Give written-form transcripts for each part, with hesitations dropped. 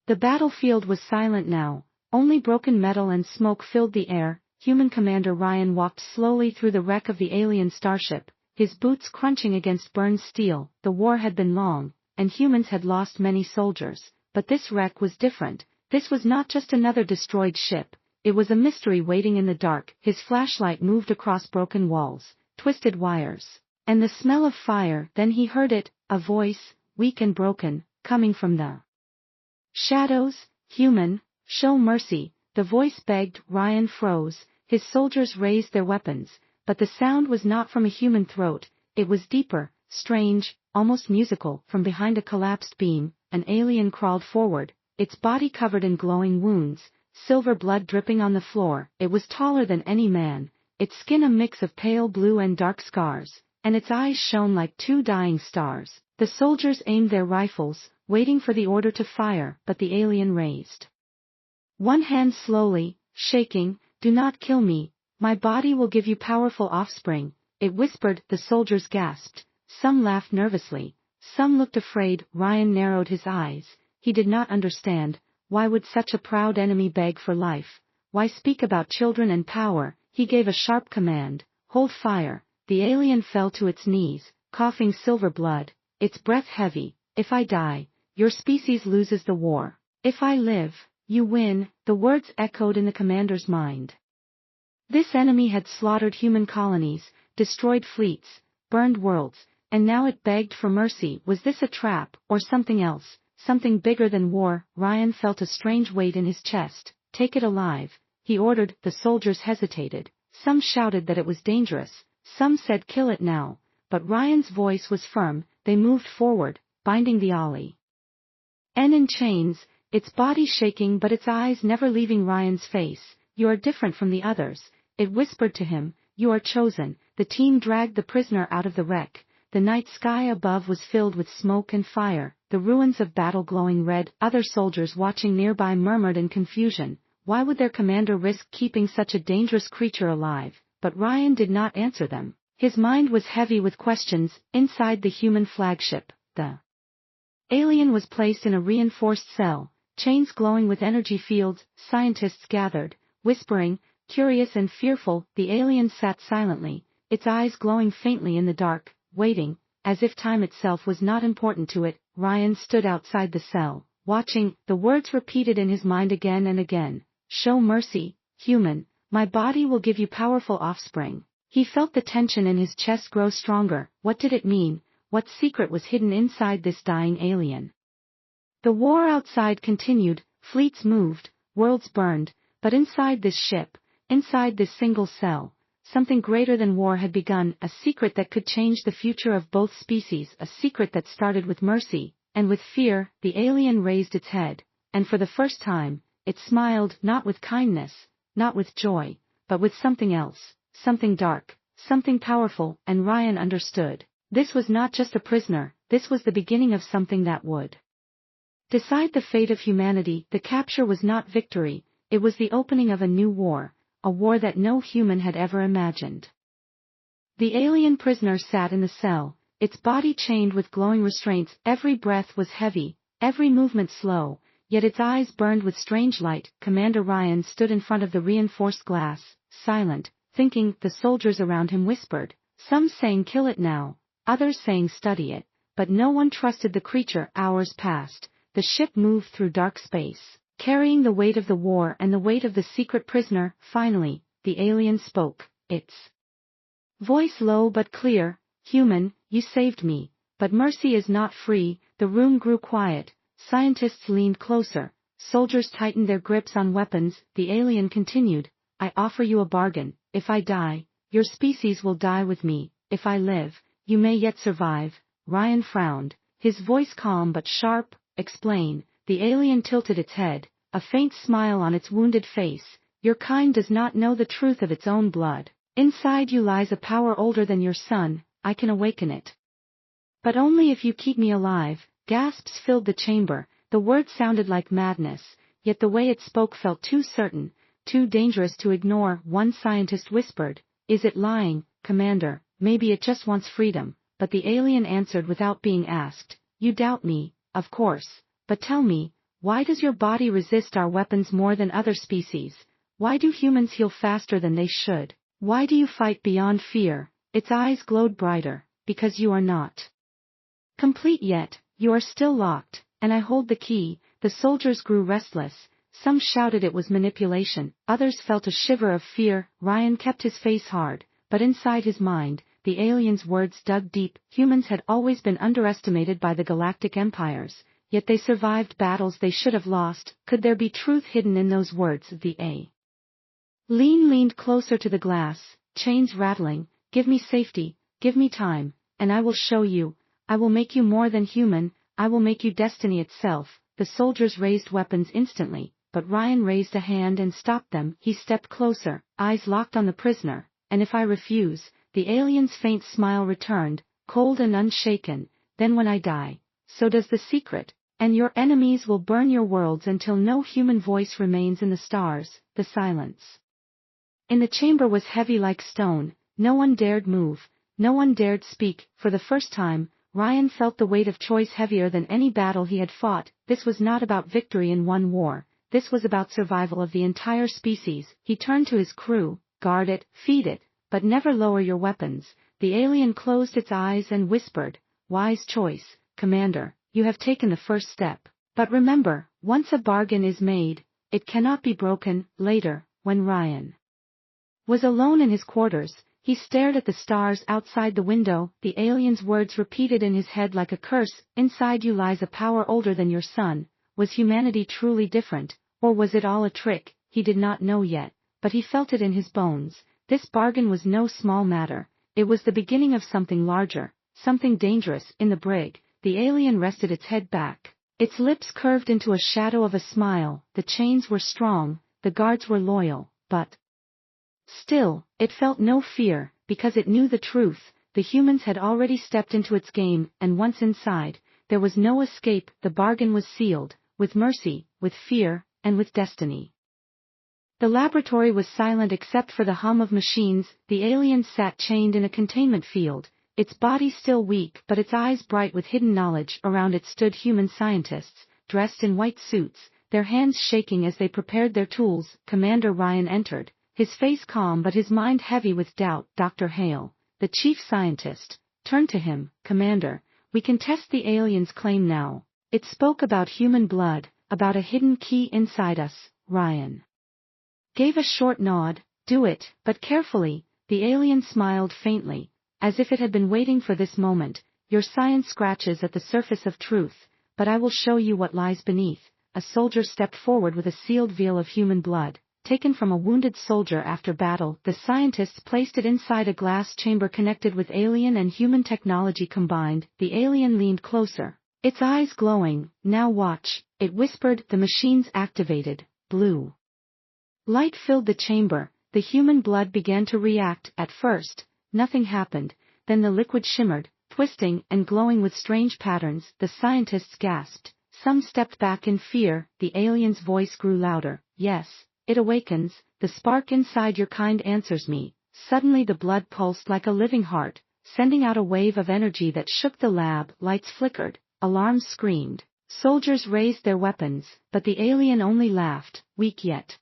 The battlefield was silent now, only broken metal and smoke filled the air. Human Commander Ryan walked slowly through the wreck of the alien starship, his boots crunching against burned steel. The war had been long, and humans had lost many soldiers, but this wreck was different. This was not just another destroyed ship, it was a mystery waiting in the dark. His flashlight moved across broken walls, twisted wires, and the smell of fire. Then he heard it, a voice, weak and broken, coming from the shadows. Human, show mercy, the voice begged. Ryan froze, his soldiers raised their weapons, but the sound was not from a human throat, it was deeper, strange, almost musical. From behind a collapsed beam, an alien crawled forward, its body covered in glowing wounds, silver blood dripping on the floor. It was taller than any man, its skin a mix of pale blue and dark scars, and its eyes shone like two dying stars. The soldiers aimed their rifles, waiting for the order to fire, but the alien raised one hand slowly, shaking. Do not kill me, my body will give you powerful offspring, it whispered. The soldiers gasped, some laughed nervously, some looked afraid. Ryan narrowed his eyes, he did not understand. Why would such a proud enemy beg for life? Why speak about children and power? He gave a sharp command, hold fire. The alien fell to its knees, coughing silver blood, its breath heavy. If I die, your species loses the war. If I live, you win. The words echoed in the commander's mind. This enemy had slaughtered human colonies, destroyed fleets, burned worlds, and now it begged for mercy. Was this a trap, or something else, something bigger than war? Ryan felt a strange weight in his chest. Take it alive, he ordered. The soldiers hesitated, some shouted that it was dangerous, some said kill it now, but Ryan's voice was firm. They moved forward, binding the alien in chains, its body shaking but its eyes never leaving Ryan's face. You are different from the others, it whispered to him, you are chosen. The team dragged the prisoner out of the wreck. The night sky above was filled with smoke and fire, the ruins of battle glowing red. Other soldiers watching nearby murmured in confusion, why would their commander risk keeping such a dangerous creature alive? But Ryan did not answer them. His mind was heavy with questions. Inside the human flagship, the alien was placed in a reinforced cell, chains glowing with energy fields. Scientists gathered, whispering, curious and fearful. The alien sat silently, its eyes glowing faintly in the dark, waiting, as if time itself was not important to it. Ryan stood outside the cell, watching. The words repeated in his mind again and again, show mercy, human, my body will give you powerful offspring. He felt the tension in his chest grow stronger. What did it mean? What secret was hidden inside this dying alien? The war outside continued, fleets moved, worlds burned, but inside this ship, inside this single cell, something greater than war had begun, a secret that could change the future of both species, a secret that started with mercy, and with fear. The alien raised its head, and for the first time, it smiled, not with kindness, not with joy, but with something else, something dark, something powerful. And Ryan understood. This was not just a prisoner, this was the beginning of something that would decide the fate of humanity. The capture was not victory, it was the opening of a new war, a war that no human had ever imagined. The alien prisoner sat in the cell, its body chained with glowing restraints. Every breath was heavy, every movement slow, yet its eyes burned with strange light. Commander Ryan stood in front of the reinforced glass, silent, thinking. The soldiers around him whispered, some saying kill it now, others saying study it, but no one trusted the creature. Hours passed, the ship moved through dark space, carrying the weight of the war and the weight of the secret prisoner. Finally, the alien spoke, its voice low but clear, human, you saved me, but mercy is not free. The room grew quiet, scientists leaned closer, soldiers tightened their grips on weapons. The alien continued, I offer you a bargain, if I die, your species will die with me, if I live, you may yet survive. Ryan frowned, his voice calm but sharp. Explain. The alien tilted its head, a faint smile on its wounded face. Your kind does not know the truth of its own blood. Inside you lies a power older than your son, I can awaken it. But only if you keep me alive. Gasps filled the chamber, the words sounded like madness, yet the way it spoke felt too certain, too dangerous to ignore. One scientist whispered, is it lying, Commander? Maybe it just wants freedom. But the alien answered without being asked, you doubt me, of course, but tell me, why does your body resist our weapons more than other species? Why do humans heal faster than they should? Why do you fight beyond fear? Its eyes glowed brighter, because you are not complete yet, you are still locked, and I hold the key. The soldiers grew restless, some shouted it was manipulation, others felt a shiver of fear. Ryan kept his face hard, but inside his mind, the alien's words dug deep. Humans had always been underestimated by the galactic empires, yet they survived battles they should have lost. Could there be truth hidden in those words? The alien leaned closer to the glass, chains rattling. Give me safety, give me time, and I will show you. I will make you more than human, I will make you destiny itself. The soldiers raised weapons instantly, but Ryan raised a hand and stopped them. He stepped closer, eyes locked on the prisoner. And if I refuse? The alien's faint smile returned, cold and unshaken. Then when I die, so does the secret, and your enemies will burn your worlds until no human voice remains in the stars. The silence in the chamber was heavy like stone. No one dared move, no one dared speak. For the first time, Ryan felt the weight of choice heavier than any battle he had fought. This was not about victory in one war, this was about survival of the entire species. He turned to his crew, guard it, feed it, but never lower your weapons. The alien closed its eyes and whispered, wise choice, Commander, you have taken the first step. But remember, once a bargain is made, it cannot be broken. Later, when Ryan was alone in his quarters, he stared at the stars outside the window. The alien's words repeated in his head like a curse. Inside you lies a power older than your sun. Was humanity truly different, or was it all a trick? He did not know yet, but he felt it in his bones. This bargain was no small matter. It was the beginning of something larger, something dangerous. In the brig, the alien rested its head back. Its lips curved into a shadow of a smile. The chains were strong, the guards were loyal, but still, it felt no fear, because it knew the truth. The humans had already stepped into its game, and once inside, there was no escape. The bargain was sealed, with mercy, with fear, and with destiny. The laboratory was silent except for the hum of machines. The alien sat chained in a containment field, its body still weak but its eyes bright with hidden knowledge. Around it stood human scientists, dressed in white suits, their hands shaking as they prepared their tools. Commander Ryan entered, his face calm but his mind heavy with doubt. Dr. Hale, the chief scientist, turned to him. Commander, we can test the alien's claim now. It spoke about human blood, about a hidden key inside us. Ryan gave a short nod. Do it, but carefully. The alien smiled faintly, as if it had been waiting for this moment. Your science scratches at the surface of truth, but I will show you what lies beneath. A soldier stepped forward with a sealed vial of human blood, taken from a wounded soldier after battle. The scientists placed it inside a glass chamber connected with alien and human technology combined. The alien leaned closer, its eyes glowing. Now watch, it whispered. The machines activated. Blue light filled the chamber. The human blood began to react. At first, nothing happened, then the liquid shimmered, twisting and glowing with strange patterns. The scientists gasped. Some stepped back in fear. The alien's voice grew louder. Yes, it awakens, the spark inside your kind answers me. Suddenly the blood pulsed like a living heart, sending out a wave of energy that shook the lab. Lights flickered, alarms screamed, soldiers raised their weapons, but the alien only laughed, weak yet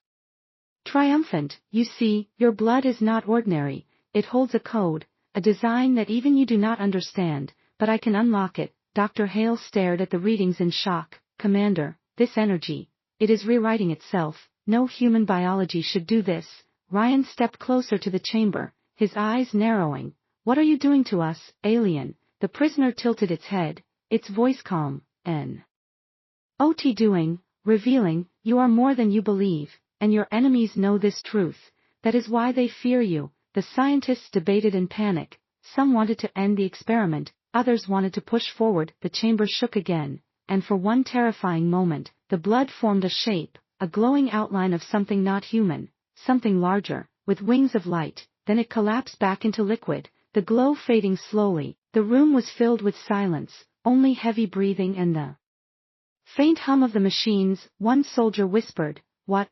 triumphant. You see, your blood is not ordinary, it holds a code, a design that even you do not understand, but I can unlock it. Dr. Hale stared at the readings in shock. Commander, this energy, it is rewriting itself. No human biology should do this. Ryan stepped closer to the chamber, his eyes narrowing. What are you doing to us, alien? The prisoner tilted its head, its voice calm. Not doing, revealing, you are more than you believe, and your enemies know this truth. That is why they fear you. The scientists debated in panic. Some wanted to end the experiment, others wanted to push forward. The chamber shook again, and for one terrifying moment, the blood formed a shape, a glowing outline of something not human, something larger, with wings of light. Then it collapsed back into liquid, the glow fading slowly. The room was filled with silence, only heavy breathing and the faint hum of the machines. One soldier whispered, What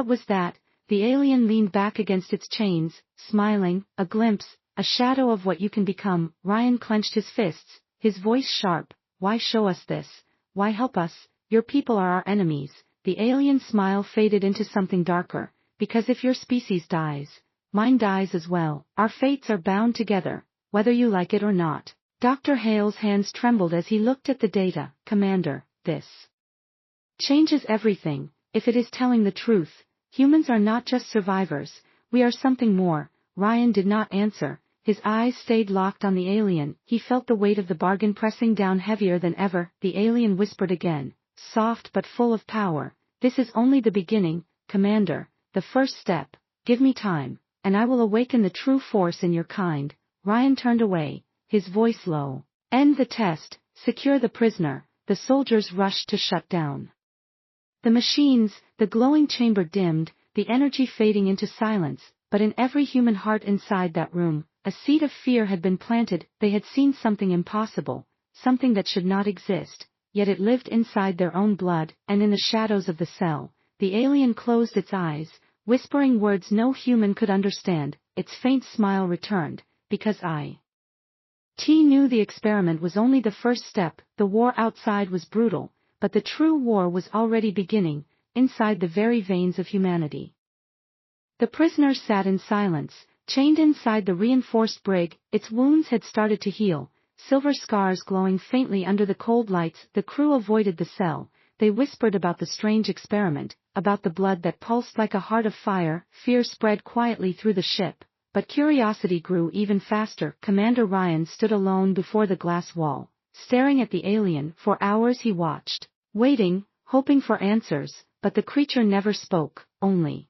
was that? The alien leaned back against its chains, smiling. A glimpse, a shadow of what you can become. Ryan clenched his fists, his voice sharp. Why show us this? Why help us? your people are our enemies. The alien smile faded into something darker, because if your species dies, mine dies as well. Our fates are bound together, whether you like it or not. Dr. Hale's hands trembled as he looked at the data. Commander, this changes everything. If it is telling the truth, humans are not just survivors, we are something more. Ryan did not answer. His eyes stayed locked on the alien. He felt the weight of the bargain pressing down heavier than ever. The alien whispered again, soft but full of power. This is only the beginning, Commander, the first step. Give me time, and I will awaken the true force in your kind. Ryan turned away, his voice low. End the test, secure the prisoner. The soldiers rushed to shut down the machines. The glowing chamber dimmed, the energy fading into silence, but in every human heart inside that room, a seed of fear had been planted. They had seen something impossible, something that should not exist, yet it lived inside their own blood. And in the shadows of the cell, the alien closed its eyes, whispering words no human could understand. Its faint smile returned, because T knew the experiment was only the first step. The war outside was brutal, but the true war was already beginning, inside the very veins of humanity. The prisoner sat in silence, chained inside the reinforced brig. Its wounds had started to heal, silver scars glowing faintly under the cold lights. The crew avoided the cell. They whispered about the strange experiment, about the blood that pulsed like a heart of fire. Fear spread quietly through the ship, but curiosity grew even faster. Commander Ryan stood alone before the glass wall, staring at the alien. For hours he watched, waiting, hoping for answers, but the creature never spoke, only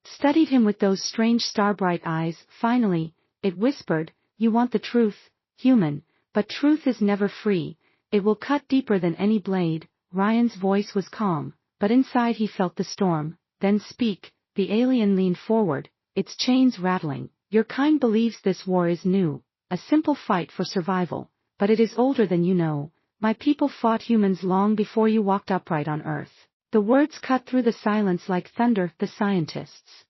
studied him with those strange star-bright eyes. Finally, it whispered, "You want the truth, human, but truth is never free. It will cut deeper than any blade." Ryan's voice was calm, but inside he felt the storm. "Then speak." The alien leaned forward, its chains rattling. "Your kind believes this war is new, a simple fight for survival, but it is older than you know. My people fought humans long before you walked upright on Earth." The words cut through the silence like thunder. The scientists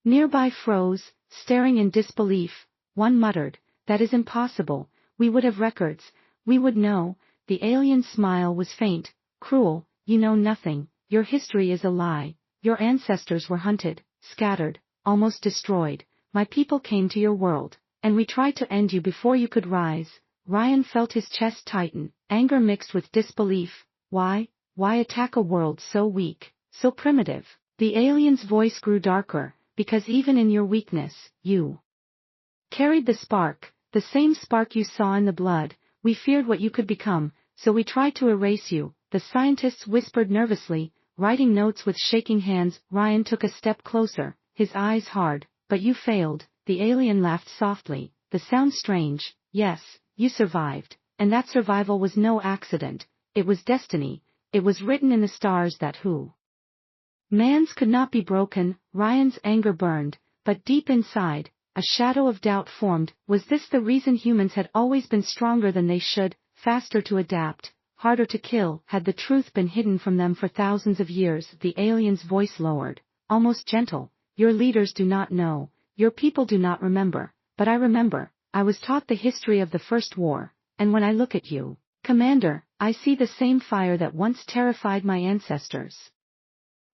nearby froze, staring in disbelief. One muttered, "That is impossible. We would have records. We would know." The alien's smile was faint, cruel. "You know nothing. Your history is a lie. Your ancestors were hunted, scattered, almost destroyed. My people came to your world, and we tried to end you before you could rise." Ryan felt his chest tighten, anger mixed with disbelief. Why attack a world so weak, so primitive? The alien's voice grew darker, "Because even in your weakness, you carried the spark, the same spark you saw in the blood. We feared what you could become, so we tried to erase you." The scientists whispered nervously, writing notes with shaking hands. Ryan took a step closer, his eyes hard. "But you failed." The alien laughed softly, the sound strange. "Yes, you survived, and that survival was no accident. It was destiny. It was written in the stars that man's could not be broken." Ryan's anger burned, but deep inside, a shadow of doubt formed. Was this the reason humans had always been stronger than they should, faster to adapt, harder to kill? Had the truth been hidden from them for thousands of years? The alien's voice lowered, almost gentle. "Your leaders do not know, your people do not remember, but I remember. I was taught the history of the first war, and when I look at you, Commander, I see the same fire that once terrified my ancestors."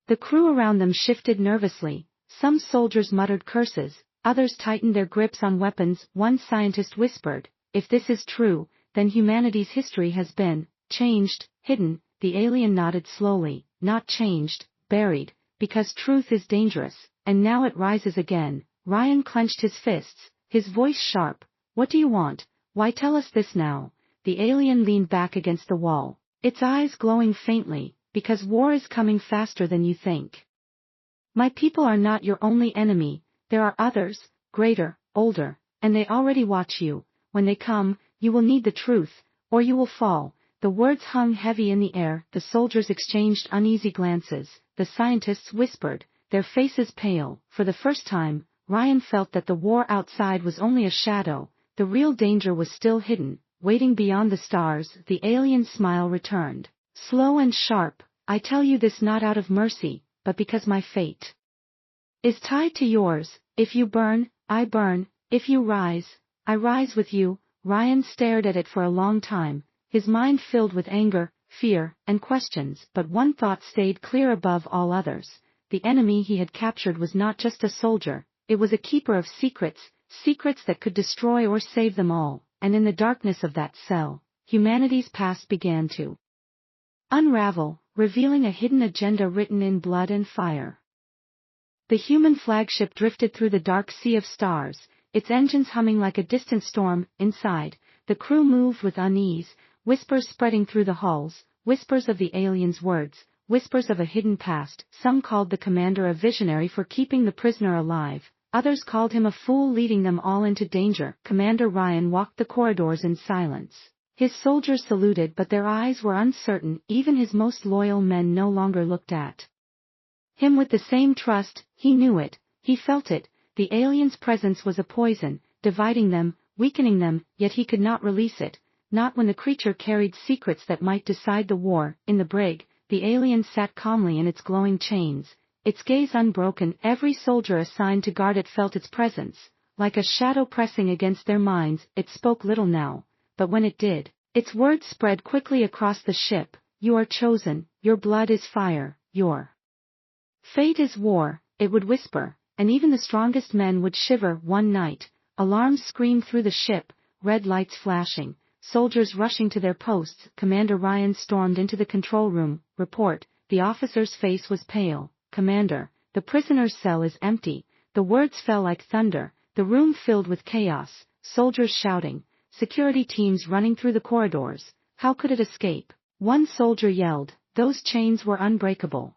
The crew around them shifted nervously. Some soldiers muttered curses, others tightened their grips on weapons. One scientist whispered, "If this is true, then humanity's history has been changed, hidden." The alien nodded slowly. "Not changed, buried, because truth is dangerous, and now it rises again." Ryan clenched his fists, his voice sharp. "What do you want? Why tell us this now?" The alien leaned back against the wall, its eyes glowing faintly. "Because war is coming faster than you think. My people are not your only enemy. There are others, greater, older, and they already watch you. When they come, you will need the truth, or you will fall." The words hung heavy in the air. The soldiers exchanged uneasy glances. The scientists whispered, their faces pale. For the first time, Ryan felt that the war outside was only a shadow. The real danger was still hidden, waiting beyond the stars. The alien's smile returned, slow and sharp. "I tell you this not out of mercy, but because my fate is tied to yours. If you burn, I burn. If you rise, I rise with you." Ryan stared at it for a long time, his mind filled with anger, fear, and questions, but one thought stayed clear above all others. The enemy he had captured was not just a soldier, it was a keeper of secrets, secrets that could destroy or save them all, and in the darkness of that cell, humanity's past began to unravel, revealing a hidden agenda written in blood and fire. The human flagship drifted through the dark sea of stars, its engines humming like a distant storm. Inside, the crew moved with unease, whispers spreading through the halls, whispers of the aliens' words, whispers of a hidden past. Some called the commander a visionary for keeping the prisoner alive, others called him a fool leading them all into danger. Commander Ryan walked the corridors in silence. His soldiers saluted, but their eyes were uncertain. Even his most loyal men no longer looked at him with the same trust. He knew it, he felt it, the alien's presence was a poison, dividing them, weakening them, yet he could not release it, not when the creature carried secrets that might decide the war. In the brig, the alien sat calmly in its glowing chains, its gaze unbroken. Every soldier assigned to guard it felt its presence, like a shadow pressing against their minds. It spoke little now, but when it did, its words spread quickly across the ship. You are chosen, your blood is fire, your fate is war, it would whisper, and even the strongest men would shiver. One night, alarms screamed through the ship, red lights flashing, soldiers rushing to their posts. Commander Ryan stormed into the control room. Report. The officer's face was pale. Commander, the prisoner's cell is empty. The words fell like thunder, the room filled with chaos, soldiers shouting, security teams running through the corridors. How could it escape? One soldier yelled, those chains were unbreakable.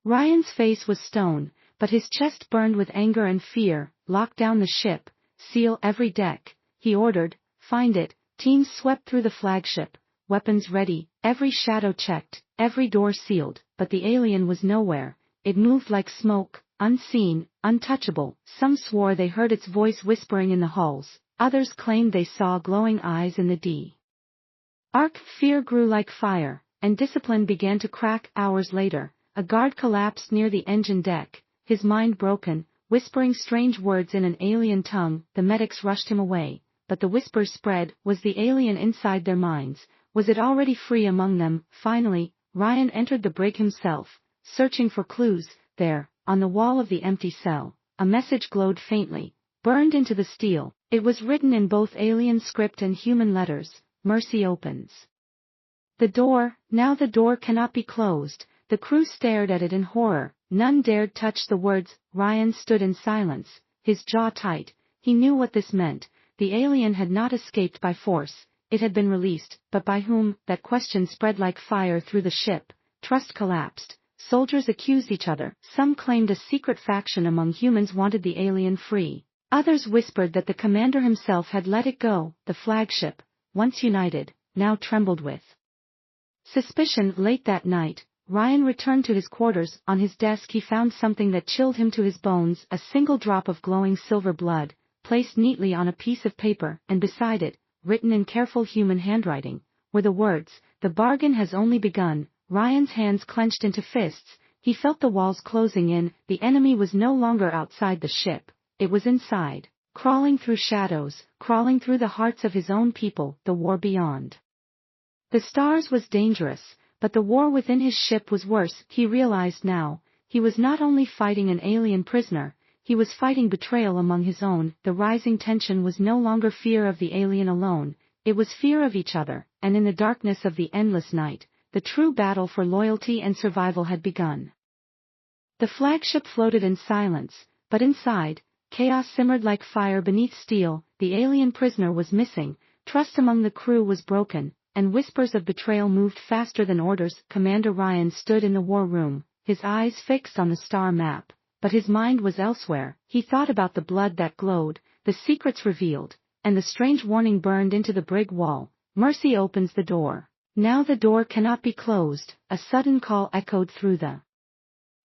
Ryan's face was stone, but his chest burned with anger and fear. Lock down the ship, seal every deck, he ordered. Find it. Teams swept through the flagship, weapons ready, every shadow checked, every door sealed, but the alien was nowhere. It moved like smoke, unseen, untouchable. Some swore they heard its voice whispering in the halls, others claimed they saw glowing eyes in the dark. Fear grew like fire, and discipline began to crack. Hours later, a guard collapsed near the engine deck, his mind broken, whispering strange words in an alien tongue. The medics rushed him away, but the whispers spread. Was the alien inside their minds? Was it already free among them? Finally, Ryan entered the brig himself, searching for clues. There, on the wall of the empty cell, a message glowed faintly, burned into the steel. It was written in both alien script and human letters. Mercy opens the door, now the door cannot be closed. The crew stared at it in horror, none dared touch the words. Ryan stood in silence, his jaw tight. He knew what this meant. The alien had not escaped by force, it had been released, but by whom? That question spread like fire through the ship. Trust collapsed, soldiers accused each other. Some claimed a secret faction among humans wanted the alien free. Others whispered that the commander himself had let it go. The flagship, once united, now trembled with suspicion. Late that night, Ryan returned to his quarters. On his desk he found something that chilled him to his bones, a single drop of glowing silver blood, placed neatly on a piece of paper, and beside it, written in careful human handwriting, were the words, "The bargain has only begun." Ryan's hands clenched into fists, he felt the walls closing in. The enemy was no longer outside the ship, it was inside, crawling through shadows, crawling through the hearts of his own people. The war beyond the stars was dangerous, but the war within his ship was worse. He realized now, he was not only fighting an alien prisoner, he was fighting betrayal among his own. The rising tension was no longer fear of the alien alone, it was fear of each other, and in the darkness of the endless night, the true battle for loyalty and survival had begun. The flagship floated in silence, but inside, chaos simmered like fire beneath steel. The alien prisoner was missing, trust among the crew was broken, and whispers of betrayal moved faster than orders. Commander Ryan stood in the war room, his eyes fixed on the star map, but his mind was elsewhere. He thought about the blood that glowed, the secrets revealed, and the strange warning burned into the brig wall. Mercy opens the door. Now the door cannot be closed. A sudden call echoed through the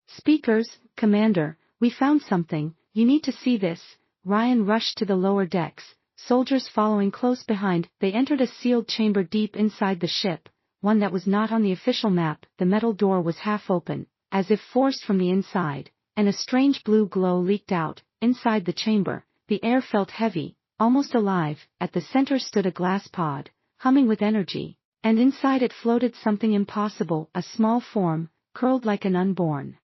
speakers. Commander, we found something, you need to see this. Ryan rushed to the lower decks, soldiers following close behind. They entered a sealed chamber deep inside the ship, one that was not on the official map. The metal door was half open, as if forced from the inside, and a strange blue glow leaked out. Inside the chamber, the air felt heavy, almost alive. At the center stood a glass pod, humming with energy. And inside it floated something impossible, a small form, curled like an unborn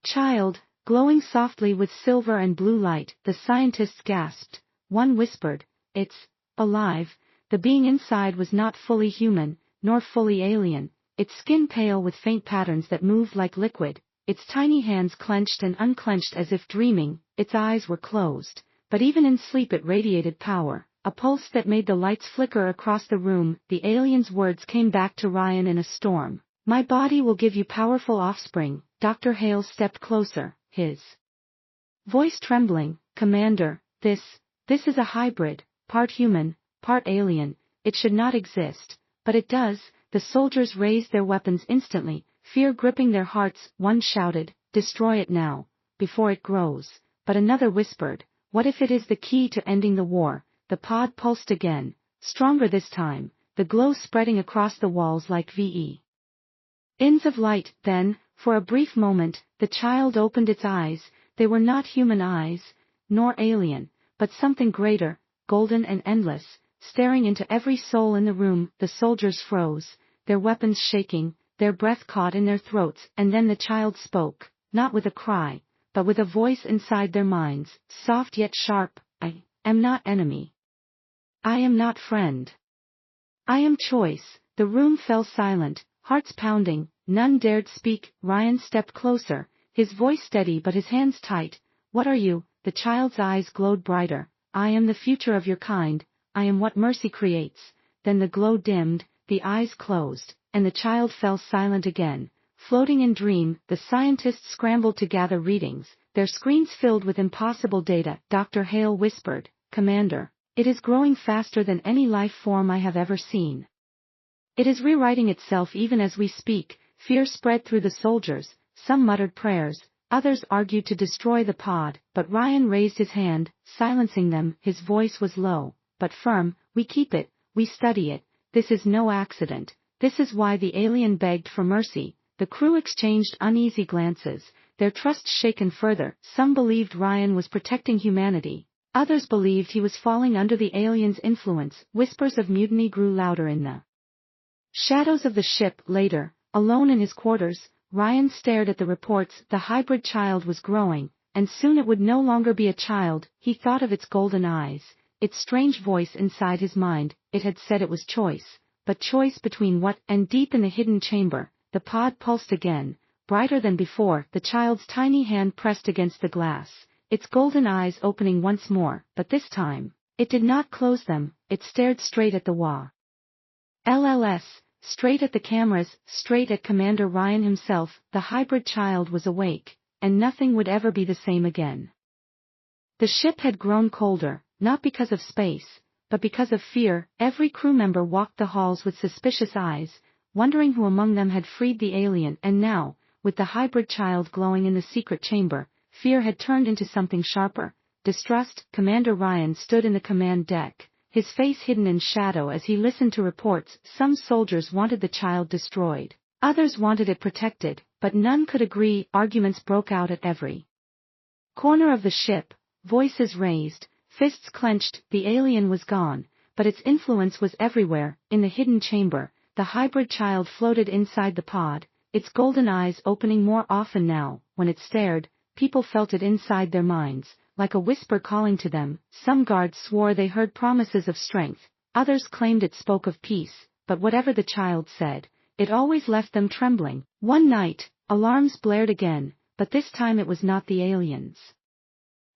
child, glowing softly with silver and blue light. The scientists gasped. One whispered, "It's alive." The being inside was not fully human, nor fully alien, its skin pale with faint patterns that moved like liquid, its tiny hands clenched and unclenched as if dreaming, its eyes were closed, but even in sleep it radiated power, a pulse that made the lights flicker across the room. The alien's words came back to Ryan in a storm. "My body will give you powerful offspring." Dr. Hale stepped closer, his voice trembling. "Commander, this is a hybrid, part human, part alien. It should not exist, but it does." The soldiers raised their weapons instantly, fear gripping their hearts. One shouted, "Destroy it now, before it grows." But another whispered, "What if it is the key to ending the war?" The pod pulsed again, stronger this time, the glow spreading across the walls like veins of light. Then, for a brief moment, the child opened its eyes. They were not human eyes, nor alien, but something greater, golden and endless, staring into every soul in the room. The soldiers froze, their weapons shaking, their breath caught in their throats, and then the child spoke, not with a cry, but with a voice inside their minds, soft yet sharp. "I am not enemy. I am not friend. I am choice." The room fell silent, hearts pounding, none dared speak. Ryan stepped closer, his voice steady but his hands tight. "What are you?" The child's eyes glowed brighter. "I am the future of your kind, I am what mercy creates." Then the glow dimmed, the eyes closed, and the child fell silent again, floating in dream. The scientists scrambled to gather readings, their screens filled with impossible data. Dr. Hale whispered, "Commander, it is growing faster than any life form I have ever seen. It is rewriting itself even as we speak." Fear spread through the soldiers, some muttered prayers, others argued to destroy the pod, but Ryan raised his hand, silencing them. His voice was low, but firm. "We keep it, we study it. This is no accident. This is why." The alien begged for mercy. The crew exchanged uneasy glances, their trust shaken further. Some believed Ryan was protecting humanity, others believed he was falling under the alien's influence. Whispers of mutiny grew louder in the shadows of the ship. Later, alone in his quarters, Ryan stared at the reports. The hybrid child was growing, and soon it would no longer be a child. He thought of its golden eyes, its strange voice inside his mind. It had said it was choice, but choice between what? And deep in the hidden chamber, the pod pulsed again, brighter than before. The child's tiny hand pressed against the glass, its golden eyes opening once more, but this time, it did not close them. It stared straight at the wall. Straight at the cameras, straight at Commander Ryan himself. The hybrid child was awake, and nothing would ever be the same again. The ship had grown colder, not because of space, but because of fear. Every crew member walked the halls with suspicious eyes, wondering who among them had freed the alien. And now, with the hybrid child glowing in the secret chamber, fear had turned into something sharper, distrust. Commander Ryan stood in the command deck, his face hidden in shadow as he listened to reports. Some soldiers wanted the child destroyed, others wanted it protected, but none could agree. Arguments broke out at every corner of the ship, voices raised, fists clenched. The alien was gone, but its influence was everywhere. In the hidden chamber, the hybrid child floated inside the pod, its golden eyes opening more often now. When it stared, people felt it inside their minds, like a whisper calling to them. Some guards swore they heard promises of strength, others claimed it spoke of peace, but whatever the child said, it always left them trembling. One night, alarms blared again, but this time it was not the aliens'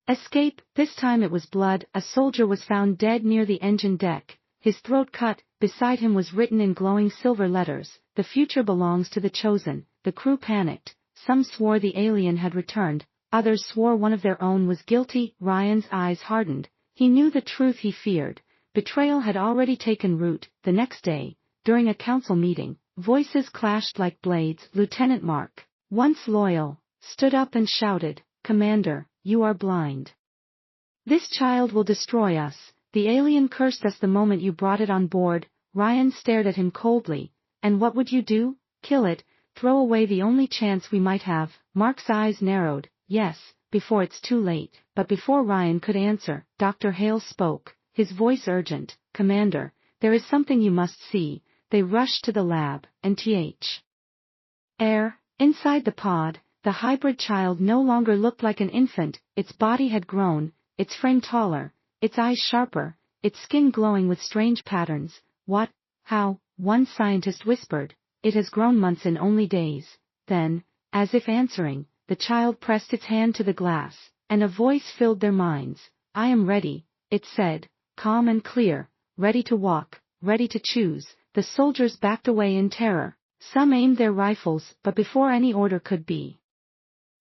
escape. This time it was blood. A soldier was found dead near the engine deck, his throat cut. Beside him was written in glowing silver letters, "The future belongs to the chosen." The crew panicked. Some swore the alien had returned, others swore one of their own was guilty. Ryan's eyes hardened. He knew the truth he feared. Betrayal had already taken root. The next day, during a council meeting, voices clashed like blades. Lieutenant Mark, once loyal, stood up and shouted, "Commander, you are blind. This child will destroy us. The alien cursed us the moment you brought it on board." Ryan stared at him coldly. "And what would you do? Kill it? Throw away the only chance we might have?" Mark's eyes narrowed. "Yes, before it's too late." But before Ryan could answer, Dr. Hale spoke, his voice urgent. "Commander, there is something you must see." they rushed to the lab, and inside the pod, the hybrid child no longer looked like an infant, its body had grown, its frame taller, its eyes sharper, its skin glowing with strange patterns. What? How? One scientist whispered. It has grown months in only days. Then, as if answering, the child pressed its hand to the glass, and a voice filled their minds. I am ready, it said, calm and clear, ready to walk, ready to choose. The soldiers backed away in terror. Some aimed their rifles, but before any order could be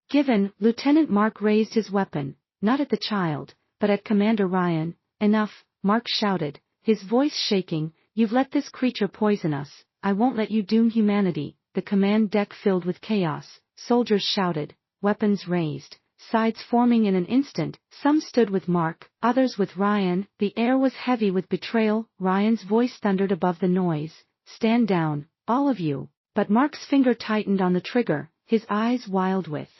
given, Lieutenant Mark raised his weapon, not at the child, but at Commander Ryan. Enough, Mark shouted, his voice shaking, you've let this creature poison us, I won't let you doom humanity. The command deck filled with chaos, soldiers shouted, weapons raised, sides forming in an instant. Some stood with Mark, others with Ryan. The air was heavy with betrayal. Ryan's voice thundered above the noise, stand down, all of you. But Mark's finger tightened on the trigger, his eyes wild with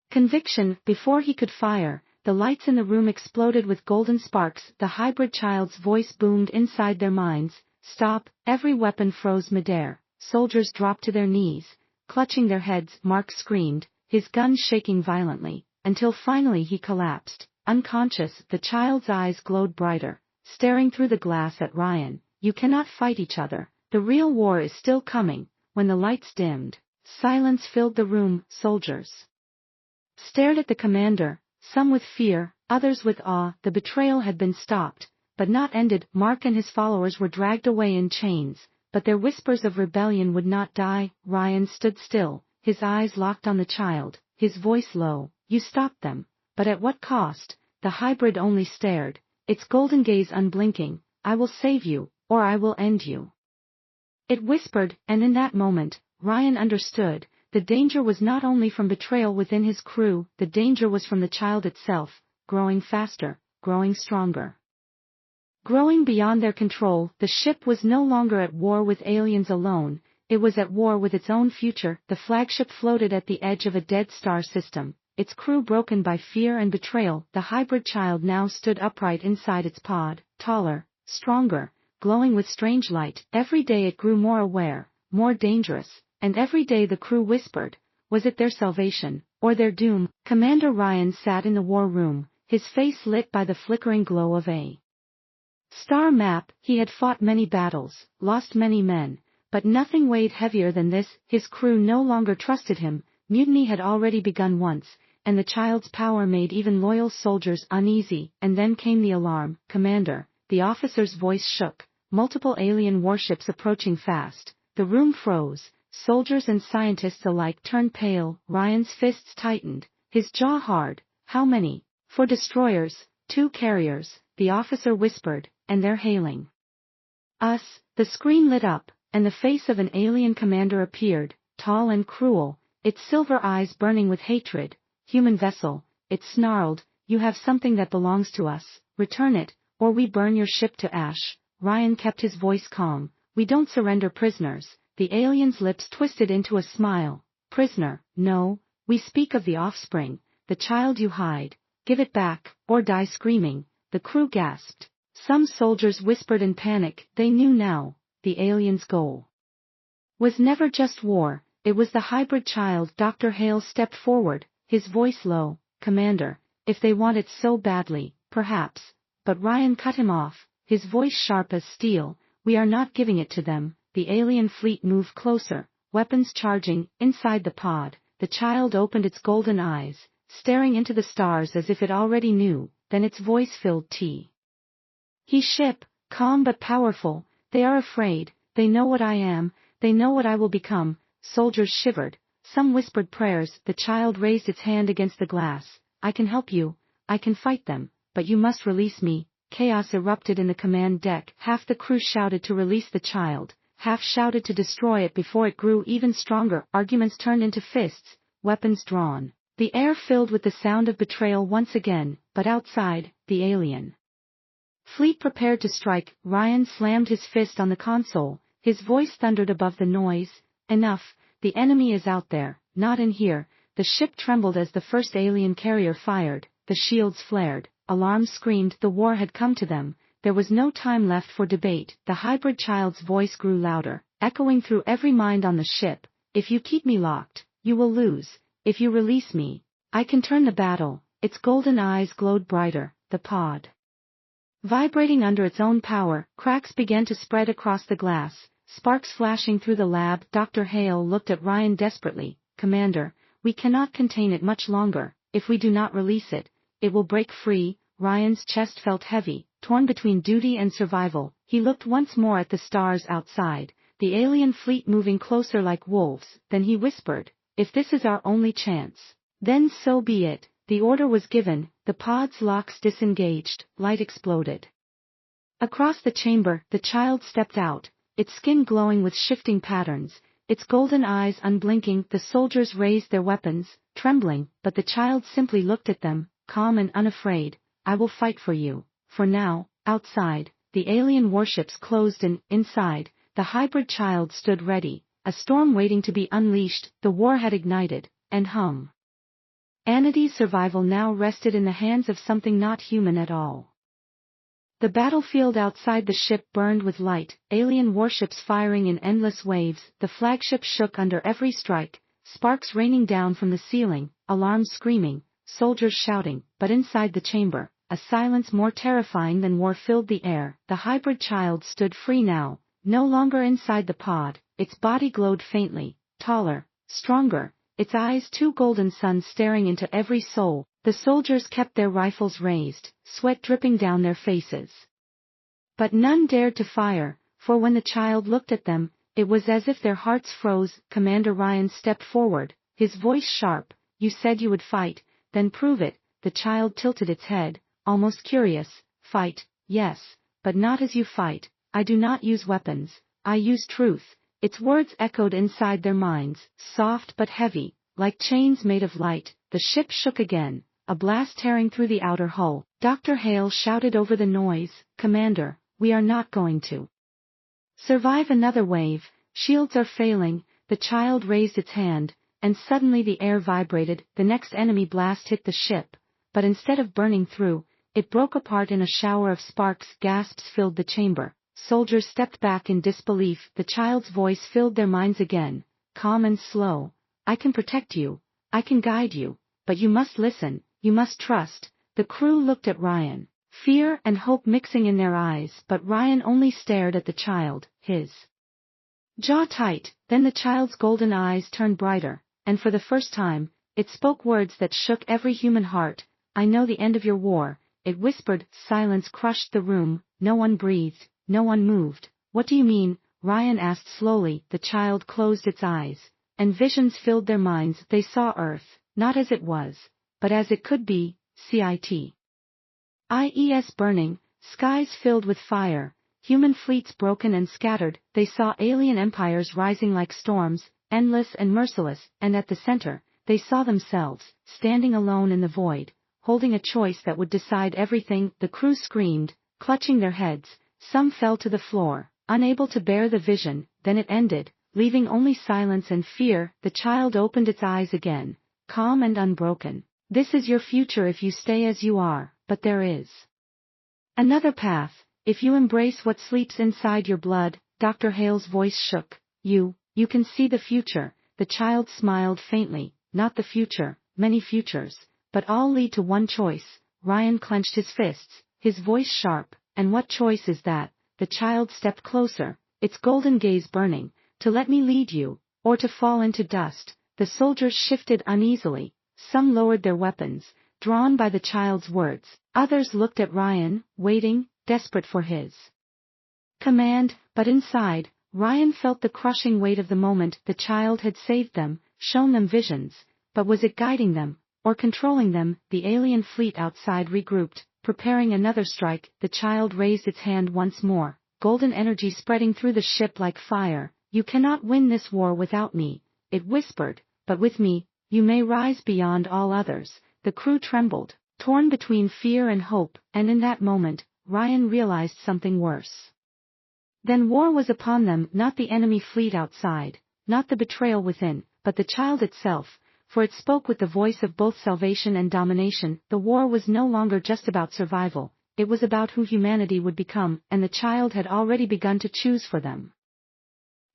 conviction. Before he could fire, the lights in the room exploded with golden sparks. The hybrid child's voice boomed inside their minds, stop. Every weapon froze midair. Soldiers dropped to their knees, clutching their heads. Mark screamed, his gun shaking violently, until finally he collapsed, unconscious. The child's eyes glowed brighter, staring through the glass at Ryan. You cannot fight each other. The real war is still coming. When the lights dimmed, silence filled the room. Soldiers stared at the commander, some with fear, others with awe. The betrayal had been stopped, but not ended. Mark and his followers were dragged away in chains, but their whispers of rebellion would not die. Ryan stood still, his eyes locked on the child, his voice low. You stopped them, but at what cost? The hybrid only stared, its golden gaze unblinking. I will save you, or I will end you, it whispered. And in that moment, Ryan understood. The danger was not only from betrayal within his crew, the danger was from the child itself, growing faster, growing stronger, growing beyond their control. The ship was no longer at war with aliens alone, it was at war with its own future. The flagship floated at the edge of a dead star system, its crew broken by fear and betrayal. The hybrid child now stood upright inside its pod, taller, stronger, glowing with strange light. Every day it grew more aware, more dangerous, and every day the crew whispered, was it their salvation, or their doom? Commander Ryan sat in the war room, his face lit by the flickering glow of a star map. He had fought many battles, lost many men, but nothing weighed heavier than this. His crew no longer trusted him. Mutiny had already begun once, and the child's power made even loyal soldiers uneasy. And then came the alarm. Commander, the officer's voice shook, multiple alien warships approaching fast. The room froze. Soldiers and scientists alike turned pale. Ryan's fists tightened, his jaw hard. How many? 4 destroyers, 2 carriers, the officer whispered, and they're hailing us. The screen lit up, and the face of an alien commander appeared, tall and cruel, its silver eyes burning with hatred. Human vessel, it snarled, you have something that belongs to us, return it, or we burn your ship to ash. Ryan kept his voice calm, we don't surrender prisoners. The alien's lips twisted into a smile. Prisoner, no, we speak of the offspring, the child you hide. Give it back, or die screaming. The crew gasped. Some soldiers whispered in panic. They knew now, the alien's goal was never just war, it was the hybrid child. Dr. Hale stepped forward, his voice low. Commander, if they want it so badly, perhaps. But Ryan cut him off, his voice sharp as steel. We are not giving it to them. The alien fleet moved closer, weapons charging. Inside the pod, the child opened its golden eyes, staring into the stars as if it already knew. Then its voice filled He ship, calm but powerful. They are afraid, they know what I am, they know what I will become. Soldiers shivered, some whispered prayers. The child raised its hand against the glass. I can help you, I can fight them, but you must release me. Chaos erupted in the command deck. Half the crew shouted to release the child, half shouted to destroy it before it grew even stronger. Arguments turned into fists, weapons drawn. The air filled with the sound of betrayal once again. But outside, the alien fleet prepared to strike. Ryan slammed his fist on the console, his voice thundered above the noise. Enough, the enemy is out there, not in here. The ship trembled as the first alien carrier fired, the shields flared, alarms screamed. The war had come to them, there was no time left for debate. The hybrid child's voice grew louder, echoing through every mind on the ship. If you keep me locked, you will lose. If you release me, I can turn the battle. Its golden eyes glowed brighter, the pod vibrating under its own power. Cracks began to spread across the glass, sparks flashing through the lab. Dr. Hale looked at Ryan desperately. Commander, we cannot contain it much longer. If we do not release it, it will break free. Ryan's chest felt heavy, torn between duty and survival. He looked once more at the stars outside, the alien fleet moving closer like wolves. Then he whispered, if this is our only chance, then so be it. The order was given, the pod's locks disengaged, light exploded. Across the chamber, the child stepped out, its skin glowing with shifting patterns, its golden eyes unblinking. The soldiers raised their weapons, trembling, but the child simply looked at them, calm and unafraid. I will fight for you. For now. Outside, the alien warships closed in. Inside, the hybrid child stood ready, a storm waiting to be unleashed. The war had ignited, and humanity's survival now rested in the hands of something not human at all. The battlefield outside the ship burned with light, alien warships firing in endless waves. The flagship shook under every strike, sparks raining down from the ceiling, alarms screaming, soldiers shouting. But inside the chamber, a silence more terrifying than war filled the air. The hybrid child stood free now, no longer inside the pod. Its body glowed faintly, taller, stronger, its eyes two golden suns staring into every soul. The soldiers kept their rifles raised, sweat dripping down their faces. But none dared to fire, for when the child looked at them, it was as if their hearts froze. Commander Ryan stepped forward, his voice sharp. You said you would fight, then prove it. The child tilted its head, almost curious. Fight, yes, but not as you fight. I do not use weapons, I use truth. Its words echoed inside their minds, soft but heavy, like chains made of light. The ship shook again, a blast tearing through the outer hull. Dr. Hale shouted over the noise, Commander, we are not going to survive another wave. Shields are failing. The child raised its hand, and suddenly the air vibrated. The next enemy blast hit the ship, but instead of burning through, it broke apart in a shower of sparks. Gasps filled the chamber. Soldiers stepped back in disbelief. The child's voice filled their minds again, calm and slow. I can protect you, I can guide you, but you must listen, you must trust. The crew looked at Ryan, fear and hope mixing in their eyes, but Ryan only stared at the child, his jaw tight. Then the child's golden eyes turned brighter, and for the first time, it spoke words that shook every human heart. I know the end of your war, it whispered. Silence crushed the room, no one breathed, no one moved. What do you mean? Ryan asked slowly. The child closed its eyes, and visions filled their minds. They saw Earth, not as it was, but as it could be. CITES burning, skies filled with fire, human fleets broken and scattered. They saw alien empires rising like storms, endless and merciless, and at the center, they saw themselves, standing alone in the void, holding a choice that would decide everything. The crew screamed, clutching their heads. Some fell to the floor, unable to bear the vision. Then it ended, leaving only silence and fear. The child opened its eyes again, calm and unbroken. This is your future if you stay as you are, but there is another path, if you embrace what sleeps inside your blood. Dr. Hale's voice shook. You can see the future. The child smiled faintly. Not the future, many futures, but all lead to one choice. Ryan clenched his fists, his voice sharp. And what choice is that? The child stepped closer, its golden gaze burning. To let me lead you, or to fall into dust. The soldiers shifted uneasily. Some lowered their weapons, drawn by the child's words. Others looked at Ryan, waiting, desperate for his command. But inside, Ryan felt the crushing weight of the moment. The child had saved them, shown them visions, but was it guiding them, or controlling them? The alien fleet outside regrouped, preparing another strike. The child raised its hand once more, golden energy spreading through the ship like fire. You cannot win this war without me, it whispered, but with me, you may rise beyond all others. The crew trembled, torn between fear and hope, and in that moment, Ryan realized something worse. Then war was upon them, not the enemy fleet outside, not the betrayal within, but the child itself, for it spoke with the voice of both salvation and domination. The war was no longer just about survival, it was about who humanity would become, and the child had already begun to choose for them.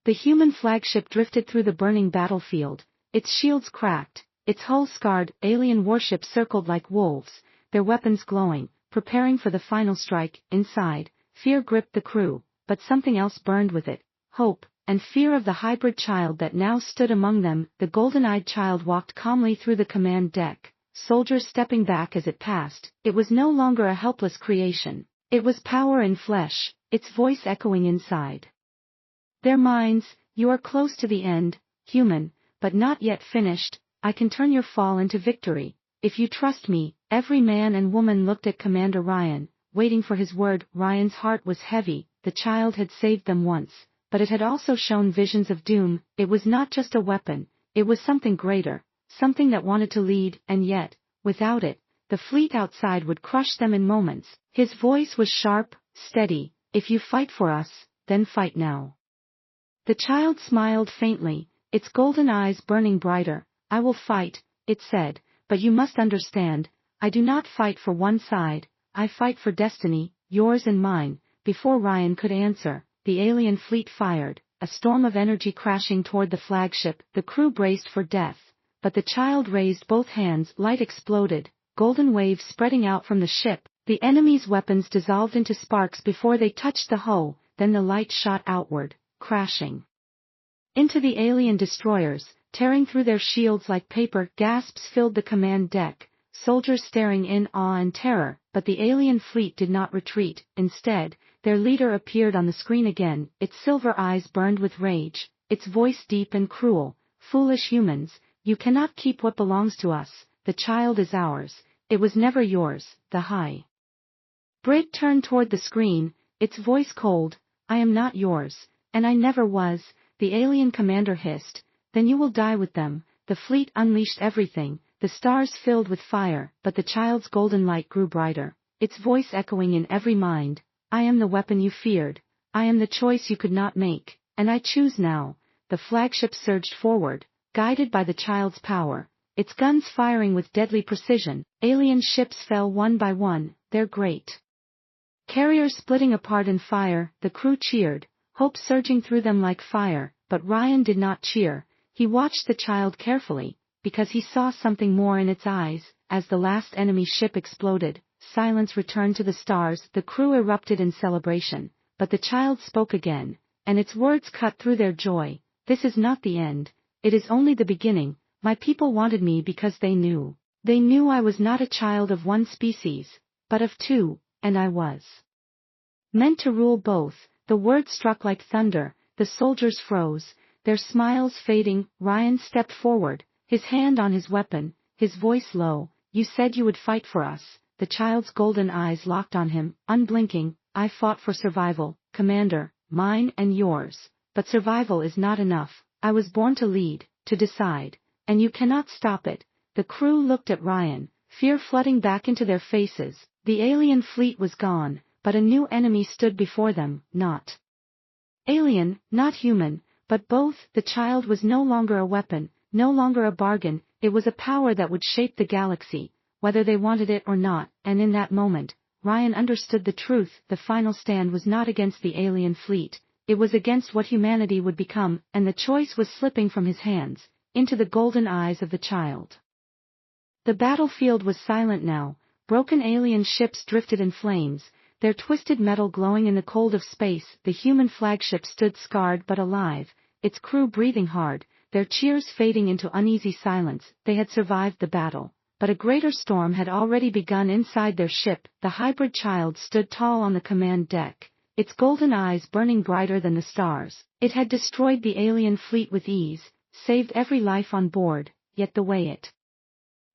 The human flagship drifted through the burning battlefield, its shields cracked, its hull scarred. Alien warships circled like wolves, their weapons glowing, preparing for the final strike. Inside, fear gripped the crew, but something else burned with it: hope, and fear of the hybrid child that now stood among them. The golden-eyed child walked calmly through the command deck, soldiers stepping back as it passed. It was no longer a helpless creation, it was power in flesh, its voice echoing inside their minds. You are close to the end, human, but not yet finished. I can turn your fall into victory, if you trust me. Every man and woman looked at Commander Ryan, waiting for his word. Ryan's heart was heavy. The child had saved them once, but it had also shown visions of doom. It was not just a weapon, it was something greater, something that wanted to lead, and yet, without it, the fleet outside would crush them in moments. His voice was sharp, steady. If you fight for us, then fight now. The child smiled faintly, its golden eyes burning brighter. I will fight, it said, but you must understand, I do not fight for one side, I fight for destiny, yours and mine. Before Ryan could answer, the alien fleet fired, a storm of energy crashing toward the flagship. The crew braced for death, but the child raised both hands. Light exploded, golden waves spreading out from the ship. The enemy's weapons dissolved into sparks before they touched the hull. Then the light shot outward, crashing into the alien destroyers, tearing through their shields like paper. Gasps filled the command deck, soldiers staring in awe and terror. But the alien fleet did not retreat. Instead, their leader appeared on the screen again. Its silver eyes burned with rage, its voice deep and cruel. Foolish humans, you cannot keep what belongs to us. The child is ours, it was never yours. The high Brig turned toward the screen, its voice cold. I am not yours, and I never was, the alien commander hissed. Then you will die with them. The fleet unleashed everything, the stars filled with fire, but the child's golden light grew brighter, its voice echoing in every mind. I am the weapon you feared, I am the choice you could not make, and I choose now. The flagship surged forward, guided by the child's power, its guns firing with deadly precision. Alien ships fell one by one, their great carriers splitting apart in fire. The crew cheered, hope surging through them like fire, but Ryan did not cheer. He watched the child carefully, because he saw something more in its eyes. As the last enemy ship exploded, silence returned to the stars. The crew erupted in celebration, but the child spoke again, and its words cut through their joy. This is not the end, it is only the beginning. My people wanted me because they knew. They knew I was not a child of one species, but of two, and I was meant to rule both. The words struck like thunder, the soldiers froze, their smiles fading. Ryan stepped forward, his hand on his weapon, his voice low. You said you would fight for us. The child's golden eyes locked on him, unblinking. I fought for survival, Commander, mine and yours. But survival is not enough. I was born to lead, to decide, and you cannot stop it. The crew looked at Ryan, fear flooding back into their faces. The alien fleet was gone, but a new enemy stood before them, not alien, not human, but both. The child was no longer a weapon, no longer a bargain, it was a power that would shape the galaxy, whether they wanted it or not. And in that moment, Ryan understood the truth. The final stand was not against the alien fleet, it was against what humanity would become, and the choice was slipping from his hands, into the golden eyes of the child. The battlefield was silent now. Broken alien ships drifted in flames, their twisted metal glowing in the cold of space. The human flagship stood scarred but alive, its crew breathing hard, their cheers fading into uneasy silence. They had survived the battle, but a greater storm had already begun inside their ship. The hybrid child stood tall on the command deck, its golden eyes burning brighter than the stars. It had destroyed the alien fleet with ease, saved every life on board, yet the way it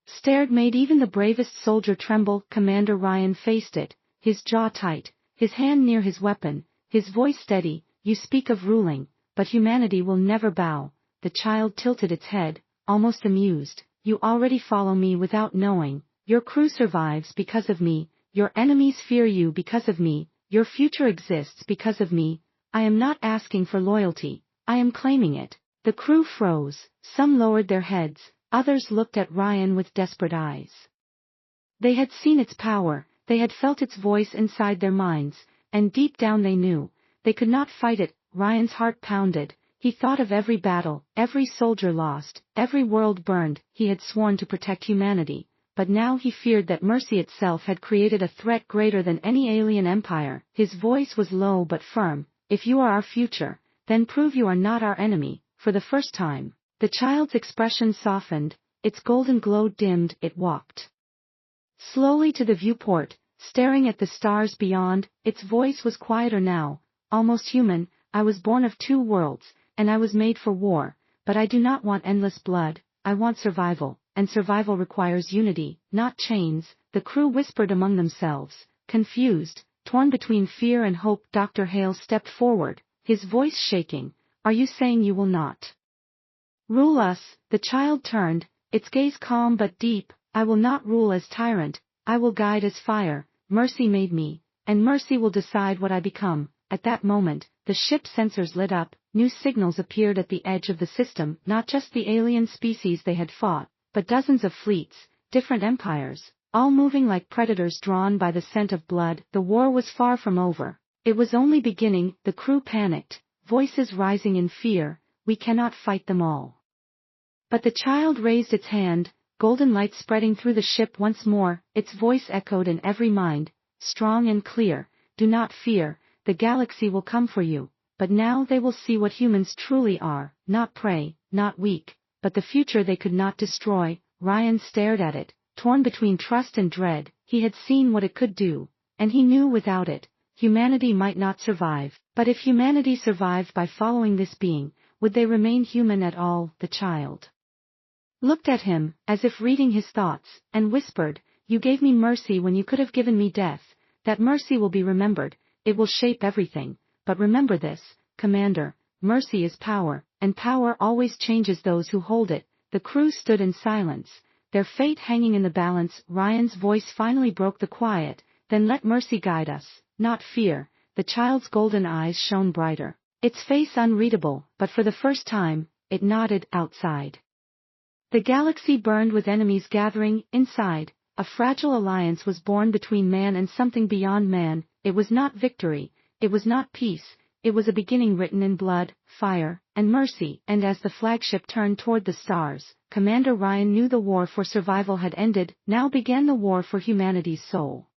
stared made even the bravest soldier tremble. Commander Ryan faced it, his jaw tight, his hand near his weapon, his voice steady. You speak of ruling, but humanity will never bow. The child tilted its head, almost amused. You already follow me without knowing. Your crew survives because of me, your enemies fear you because of me, your future exists because of me. I am not asking for loyalty, I am claiming it. The crew froze, some lowered their heads, others looked at Ryan with desperate eyes. They had seen its power, They had felt its voice inside their minds, and deep down they knew they could not fight it. Ryan's heart pounded. He thought of every battle, every soldier lost, every world burned. He had sworn to protect humanity, but now he feared that mercy itself had created a threat greater than any alien empire. His voice was low but firm. If you are our future, then prove you are not our enemy. For the first time, the child's expression softened, its golden glow dimmed. It walked slowly to the viewport, staring at the stars beyond. Its voice was quieter now, almost human. I was born of two worlds, and I was made for war, but I do not want endless blood. I want survival, and survival requires unity, not chains. The crew whispered among themselves, confused, torn between fear and hope. Dr. Hale stepped forward, his voice shaking. Are you saying you will not rule us? The child turned, its gaze calm but deep. I will not rule as tyrant, I will guide as fire. Mercy made me, and mercy will decide what I become. At that moment, the ship's sensors lit up, new signals appeared at the edge of the system. Not just the alien species they had fought, but dozens of fleets, different empires, all moving like predators drawn by the scent of blood. The war was far from over. It was only beginning. The crew panicked, voices rising in fear. We cannot fight them all. But the child raised its hand, golden light spreading through the ship once more. Its voice echoed in every mind, strong and clear. Do not fear, the galaxy will come for you. But now they will see what humans truly are, not prey, not weak, but the future they could not destroy. Ryan stared at it, torn between trust and dread. He had seen what it could do, and he knew without it, humanity might not survive. But if humanity survived by following this being, would they remain human at all? The child looked at him, as if reading his thoughts, and whispered, You gave me mercy when you could have given me death. That mercy will be remembered, it will shape everything. But remember this, Commander, mercy is power, and power always changes those who hold it. The crew stood in silence, their fate hanging in the balance. Ryan's voice finally broke the quiet, Then let mercy guide us, not fear. The child's golden eyes shone brighter, its face unreadable, but for the first time, it nodded. Outside, the galaxy burned with enemies gathering. Inside, a fragile alliance was born between man and something beyond man. It was not victory, it was not peace, it was a beginning written in blood, fire, and mercy. And as the flagship turned toward the stars, Commander Ryan knew the war for survival had ended. Now began the war for humanity's soul.